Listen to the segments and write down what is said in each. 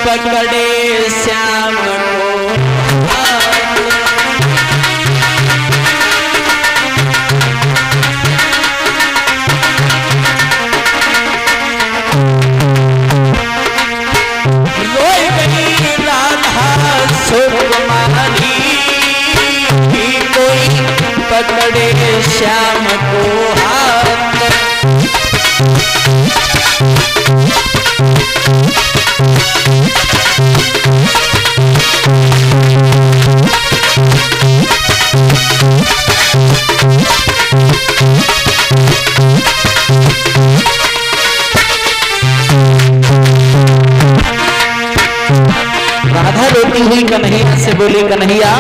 पकड़े श्याम को रोई गई राधा सुकुमारी, कोई पकड़े श्याम को हाथ। राधा रोती हुई कन्हैया से बोली, कन्हैया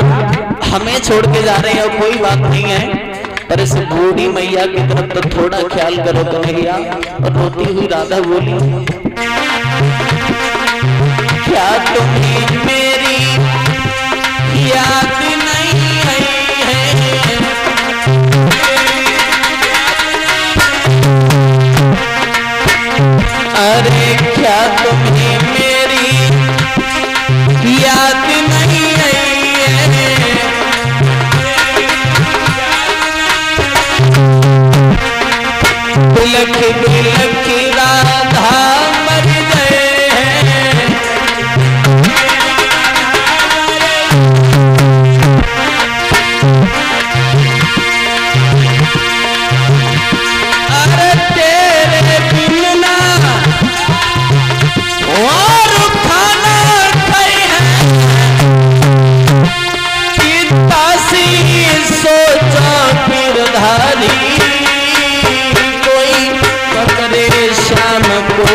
हमें छोड़ के जा रहे हैं और कोई बात नहीं है, पर इस बूढ़ी मैया की तरफ तो थोड़ा ख्याल करो कन्हैया। और रोती हुई राधा बोली, क्या तुम्हें मेरी याद नहीं आई है? अरे क्या तुम्हें मेरी याद नहीं आई है? बिलख बिलख राधा मर गए हैं। अरे तेरे बिन ना और खाना खाई है, पितासी सोचा गिरधारी, कोई पकड़े श्याम को।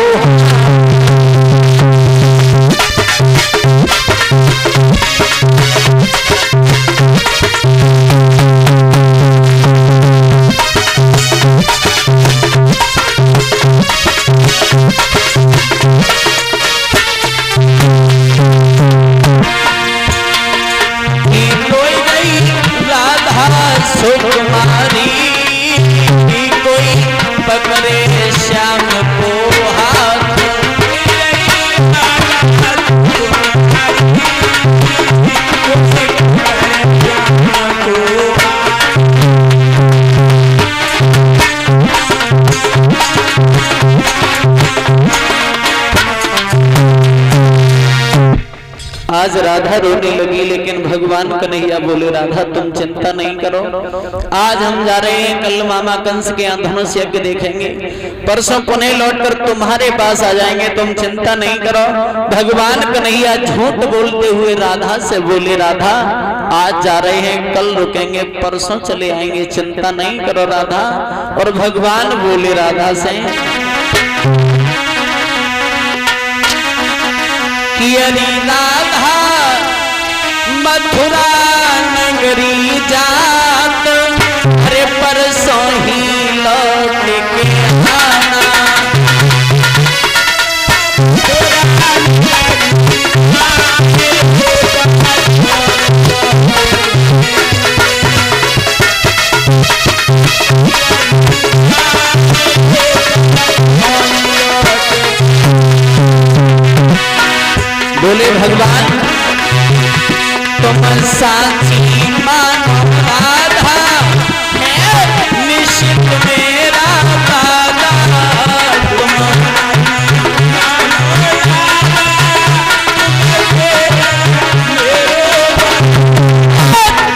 सुकुमारी, कोई पकड़े श्याम को हाथ। आज राधा रोने लगी, लेकिन भगवान कन्हैया बोले, राधा तुम चिंता नहीं करो, आज हम जा रहे हैं, कल मामा कंस के यहाँ धनुष यज्ञ देखेंगे, परसों पुनः लौटकर तुम्हारे पास आ जाएंगे, तुम चिंता नहीं करो। भगवान कन्हैया झूठ बोलते हुए राधा से बोले, राधा आज जा रहे हैं, कल रुकेंगे, परसों चले आएंगे, चिंता नहीं करो राधा। और भगवान बोले राधा से कि अरे राधा मथुरा नगरी जात, अरे परसों ही लौट के आना। बोले भगवान तुम साची मानो राधा, निश्चित मेरा वादा।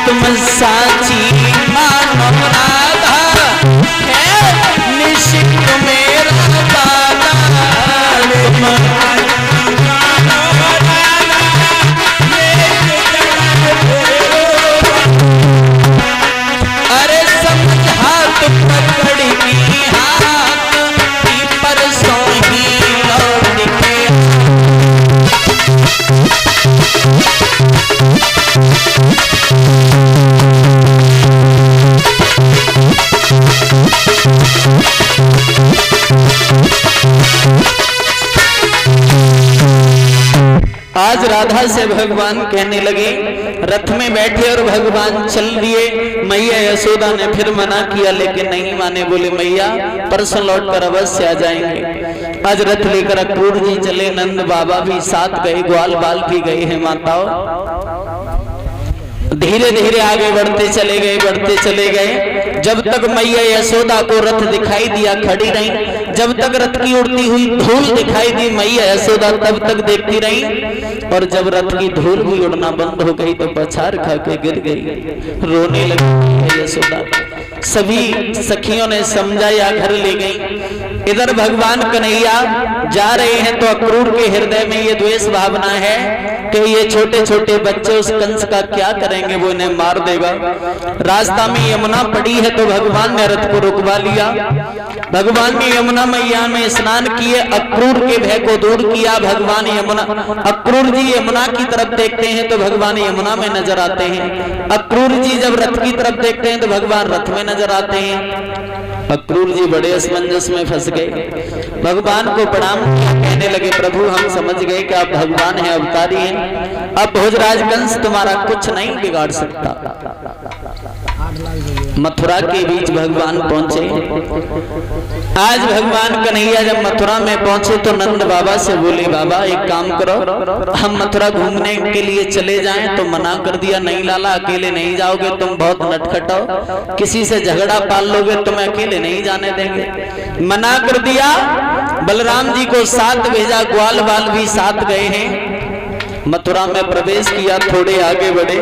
तुम साची मानो राधा, निश्चित मेरा वादा। आज राधा से भगवान कहने लगे, रथ में बैठे और भगवान चल दिए। मैया यशोदा ने फिर मना किया, लेकिन नहीं माने, बोले मैया परसों लौट कर अवश्य आ जाएंगे। आज रथ लेकर अक्रूर जी चले, नंद बाबा भी साथ गए, ग्वाल बाल भी गए हैं माताओं। धीरे धीरे आगे बढ़ते चले गए। जब तक मैया यशोदा को रथ दिखाई दिया खड़ी रही, जब तक रथ की उड़ती हुई धूल दिखाई दी मैया यशोदा तब तक देखती रही। और जब रथ की धूल भी उड़ना बंद हो गई तो पछाड़ खा के गिर गई, रोने लगी यशोदा। सभी सखियों ने समझाया, घर ले गई। इधर भगवान कन्हैया जा रहे हैं तो अक्रूर के हृदय में ये द्वेष भावना है कि ये छोटे छोटे बच्चे उस कंस का क्या करेंगे, वो इन्हें मार देगा। रास्ता में यमुना पड़ी है तो भगवान ने रथ को रुकवा लिया। भगवान ने यमुना मैया में स्नान किए, अक्रूर के भय को दूर किया। भगवान अक्रूर जी यमुना की तरफ देखते हैं तो भगवान यमुना में नजर आते हैं। अक्रूर जी जब रथ की तरफ देखते हैं तो भगवान रथ में नजर आते हैं। अक्रूर जी बड़े असमंजस में फंस गए। भगवान को प्रणाम कहने लगे, प्रभु हम समझ गए कि आप भगवान हैं, अवतारी हैं। अब भोजराज कंस तुम्हारा कुछ नहीं बिगाड़ सकता। मथुरा के बीच भगवान पहुंचे। आज भगवान कन्हैया जब मथुरा में पहुंचे तो नंद बाबा से बोले, बाबा एक काम करो, हम मथुरा घूमने के लिए चले जाएं। तो मना कर दिया, नहीं लाला अकेले नहीं जाओगे, तुम बहुत नटखट हो, किसी से झगड़ा पाल लोगे, तुम्हें अकेले नहीं जाने देंगे। मना कर दिया। बलराम जी को साथ भेजा, ग्वाल बाल भी साथ गए हैं। मथुरा में प्रवेश किया, थोड़े आगे बढ़े,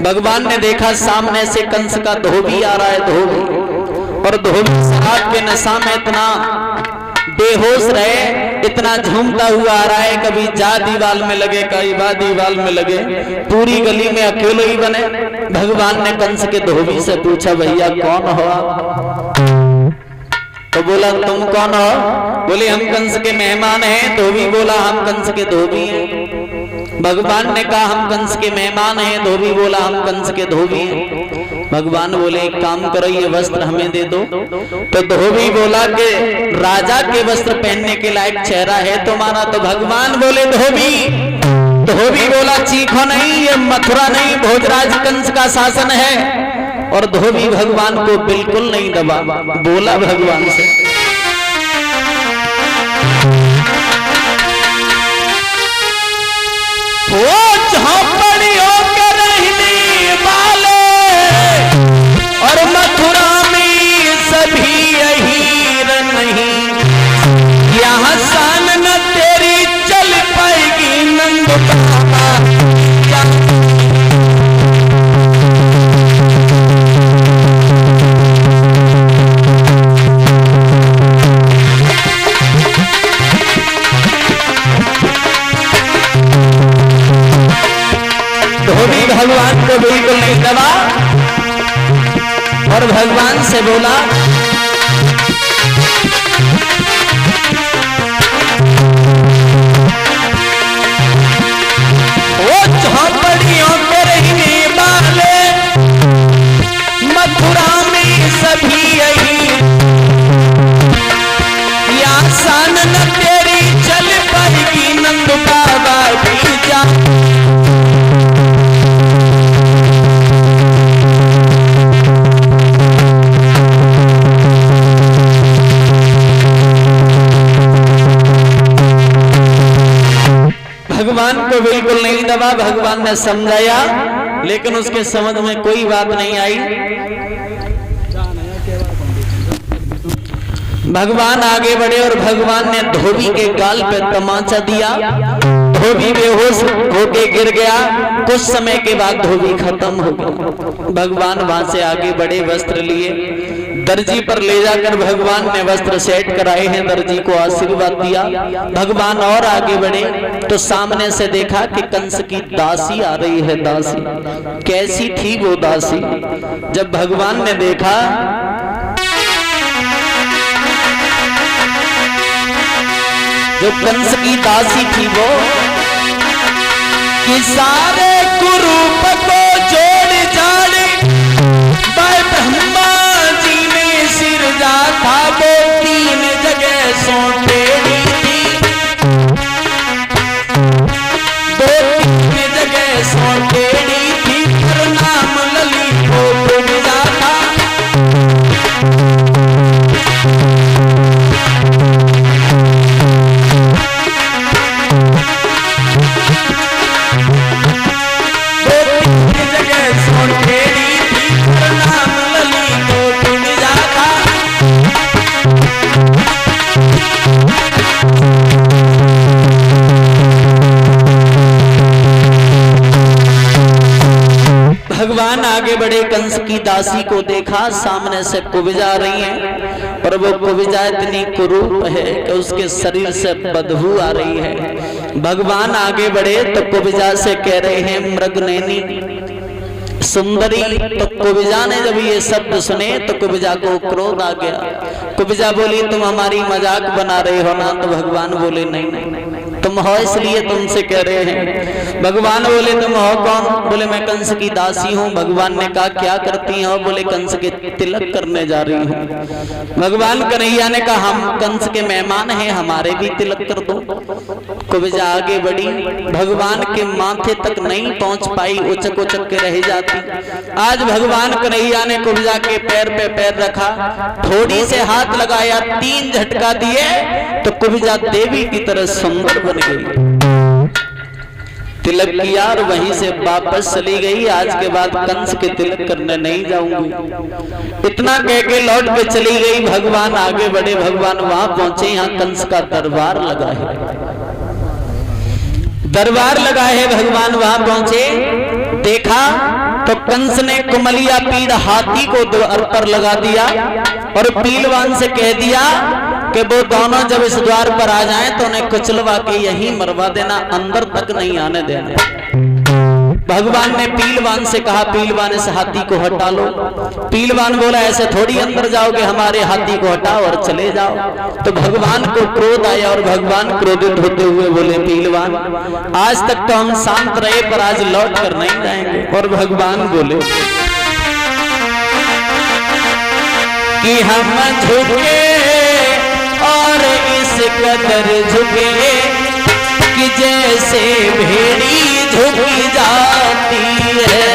भगवान ने देखा सामने से कंस का धोबी आ रहा है, धोबी। और धोबी शराब के नशा में इतना बेहोश रहे, इतना झूमता हुआ आ रहा है, कभी जा दीवाल में लगे, कभी बा दीवाल में लगे, पूरी गली में अकेले ही बने। भगवान ने कंस के धोबी से पूछा, भैया कौन हो आप? तो बोला, तुम कौन हो? बोले हम कंस के मेहमान हैं। धोबी बोला, हम कंस के धोबी हैं। भगवान ने कहा, हम कंस के मेहमान हैं। धोबी बोला, हम कंस के धोबी हैं। भगवान बोले, एक काम करो, ये वस्त्र हमें दे दो। तो धोबी बोला कि राजा के वस्त्र पहनने के लायक चेहरा है तुम्हारा। तो भगवान बोले, धोबी बोला, चीखो नहीं, ये मथुरा नहीं भोजराज कंस का शासन है। और धोबी भगवान को बिल्कुल नहीं दबा, बोला भगवान से, वो झोंपड़ियों के रहने वाले और मथुरा में सभी यही नहीं, यहाँ शान न तेरी चल पाएगी नंद बाबा। भगवान को बिल्कुल नहीं दबा और भगवान से बोला, वो झोंपड़ियों के रहने वाले मथुरा में सभी यही, या शान न तेरी चल पाएगी नंद बाबा भी जा। भगवान को बिल्कुल नहीं दबा। भगवान ने समझाया, लेकिन उसके समझ में कोई बात नहीं आई। भगवान आगे बढ़े और भगवान ने धोबी के गाल पे तमाचा दिया। धोबी बेहोश होके गिर गया। कुछ समय के बाद धोबी खत्म हो गया। भगवान वहां से आगे बढ़े, वस्त्र लिए, दर्जी पर ले जाकर भगवान ने वस्त्र सेट कराए हैं, दर्जी को आशीर्वाद दिया। भगवान और आगे बढ़े तो सामने से देखा कि कंस की दासी आ रही है। दासी कैसी थी वो दासी? जब भगवान ने देखा जो कंस की दासी थी वो, कि सारे कुरूप को जोड़ जाड़े ब्रह्मा जी ने सिरजा था, वो 3 जगह सौंटेड़ी थी। आगे बढ़े कंस की दासी को देखा, सामने से कुब्जा रही है, पर वो कुब्जा इतनी कुरूप है कि उसके शरीर से बदबू आ रही है। भगवान आगे बढ़े तो कुब्जा से कह रहे हैं मृगनयनी सुंदरी। तो कुब्जा ने जब ये शब्द सुने तो कुब्जा को क्रोध आ गया। कुब्जा बोली तुम हमारी मजाक बना रहे हो ना? तो भगवान बोले नहीं तुम हो इसलिए तुमसे कह रहे हैं। भगवान बोले तुम हो कौन? बोले मैं कंस की दासी हूँ। भगवान ने कहा क्या करती हो? बोले कंस के तिलक करने जा रही हूँ। भगवान कन्हैया ने कहा हम कंस के मेहमान हैं, हमारे भी तिलक कर दो। कुब्जा आगे बढ़ी, भगवान के माथे तक नहीं पहुंच पाई, उचक उचक के रह जाती। आज भगवान कन्हैया ने कुब्जा के पैर पे पैर रखा, थोड़ी से हाथ लगाया, 3 झटका दिए तो कुब्जा देवी की तरह सुंदर बन गई। तिलक किया और वहीं से वापस चली गई। आज के बाद कंस के तिलक करने नहीं जाऊंगी, इतना कह के लौट के चली गई। भगवान आगे बढ़े, भगवान वहां पहुंचे, यहाँ कंस का दरबार लगा है, दरबार लगा है। भगवान वहां पहुंचे, देखा तो कंस ने कुमलिया पीड़ हाथी को द्वार पर लगा दिया और पीलवान से कह दिया कि वो दोनों जब इस द्वार पर आ जाएं तो उन्हें कुचलवा के यहीं मरवा देना, अंदर तक नहीं आने देना। भगवान ने पीलवान से कहा पीलवान इस हाथी को हटा लो। पीलवान बोला ऐसे थोड़ी अंदर जाओगे, हमारे हाथी को हटाओ और चले जाओ। तो भगवान को क्रोध आया और भगवान क्रोधित होते हुए बोले पीलवान आज तक तो हम शांत रहे पर आज लौट कर नहीं जाएंगे। और भगवान बोले कि हम झुके और इस कदर झुके कि जैसे भेड़ी झुकी जाती है।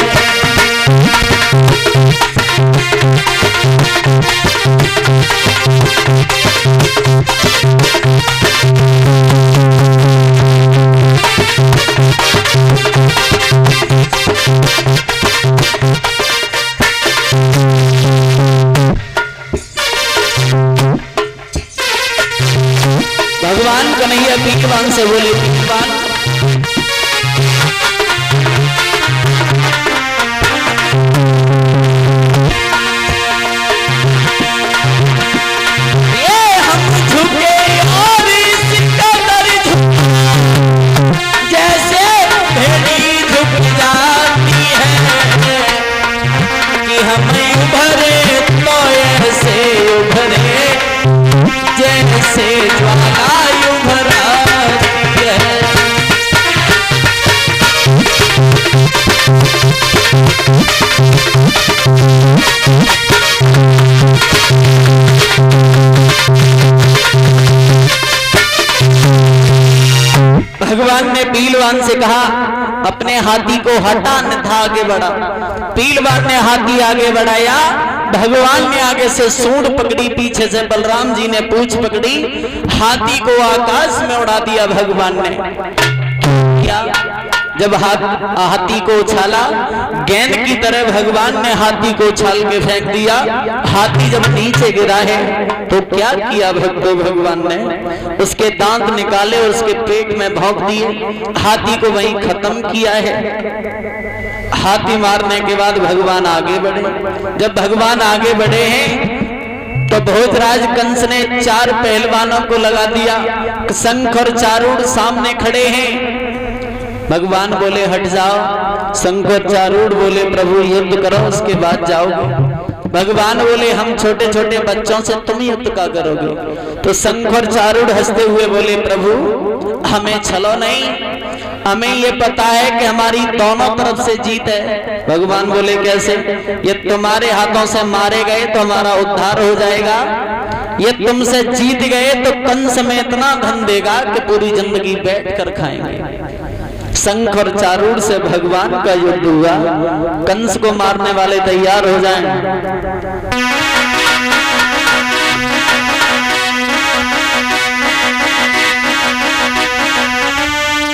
भगवान कन्हैया पीलवान से बोले पीलवान जैसे ज्वाला उभरती है। भगवान ने पीलवान से कहा अपने हाथी को हटा, अन्यथा आगे बढ़ा। पीलवान ने हाथी आगे बढ़ाया, भगवान ने आगे से सूंड पकड़ी, पीछे से बलराम जी ने पूंछ पकड़ी, हाथी को आकाश में उड़ा दिया। भगवान ने क्या जब हाथी को उछाला, गेंद की तरह भगवान ने हाथी को उछाल के फेंक दिया। हाथी जब नीचे गिरा है तो क्या किया भगवान ने, उसके दांत निकाले और उसके पेट में भोंक दिए, हाथी को वहीं खत्म किया है। हाथी मारने के बाद भगवान आगे बढ़े। जब भगवान आगे बढ़े हैं तो भोजराज कंस ने 4 पहलवानों को लगा दिया, शंख और चारूढ़ सामने खड़े हैं। भगवान बोले हट जाओ, शंख और चारूढ़ बोले प्रभु युद्ध करो उसके बाद जाओगे। भगवान बोले हम छोटे छोटे बच्चों से तुम युद्ध का करोगे। तो शंख और चारूढ़ हंसते हुए बोले प्रभु हमें छलो नहीं, हमें ये पता है कि हमारी दोनों तरफ से जीत है। भगवान बोले कैसे? ये तुम्हारे हाथों से मारे गए तो हमारा उद्धार हो जाएगा, ये तुमसे जीत गए तो कंस में इतना धन देगा कि पूरी जिंदगी बैठ कर खाएंगे। शंख और चारूढ़ से भगवान का युद्ध हुआ, कंस को मारने वाले तैयार हो जाएं।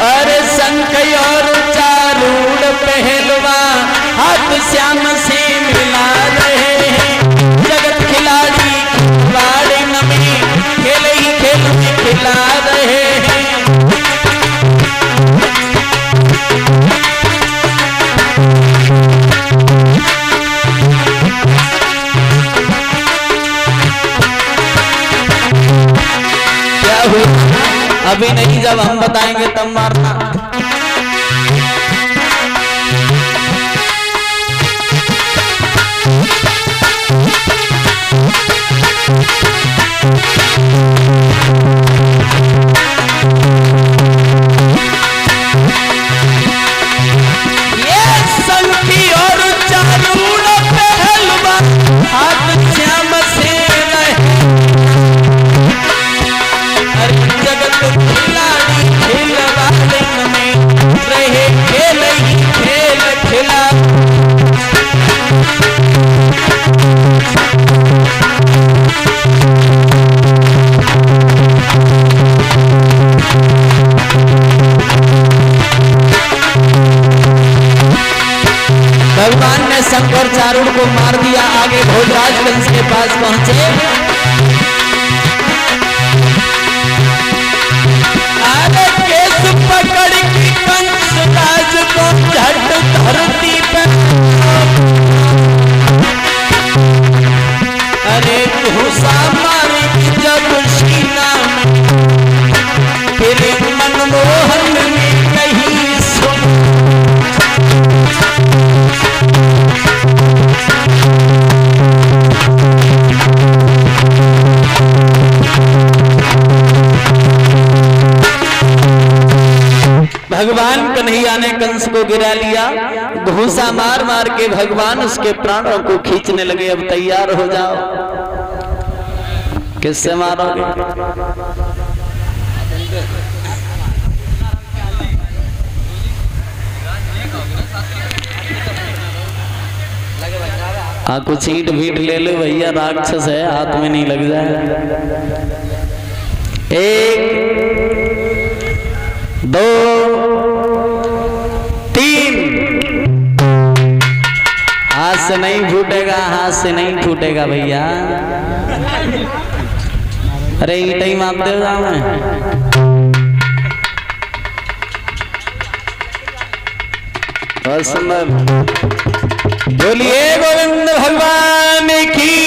अरे शंख और चारूढ़ पहलवा हाथ श्याम से मिला रहे हैं, जगत खिलाड़ी वाड़े नमी खेल ही खेल में खिला रहे हैं। बताएंगे तब मारना। भगवान ने शंकर चारुण को मार दिया। आगे भोजराज कंस के पास पहुंचे। आगे केस पकड़ के कंस राज को झट धरती पे, अरे घुसा मारे जब सीना फिर मनमोहन में नहीं सुन। भगवान कन्हैया ने कंस को गिरा लिया। घूसा मार मार के भगवान उसके प्राणों को खींचने लगे। अब तैयार हो जाओ, किससे मारोगे? कुछ ईंट भीट ले लो भैया, राक्षस है, हाथ में नहीं लग जाए। 1 2 3। हाथ से नहीं फूटेगा, हाथ से नहीं फूटेगा भैया। अरे ईंट ही माप देगा मैं। बहुत सुंदर। बोलिए गोविंद भगवान की।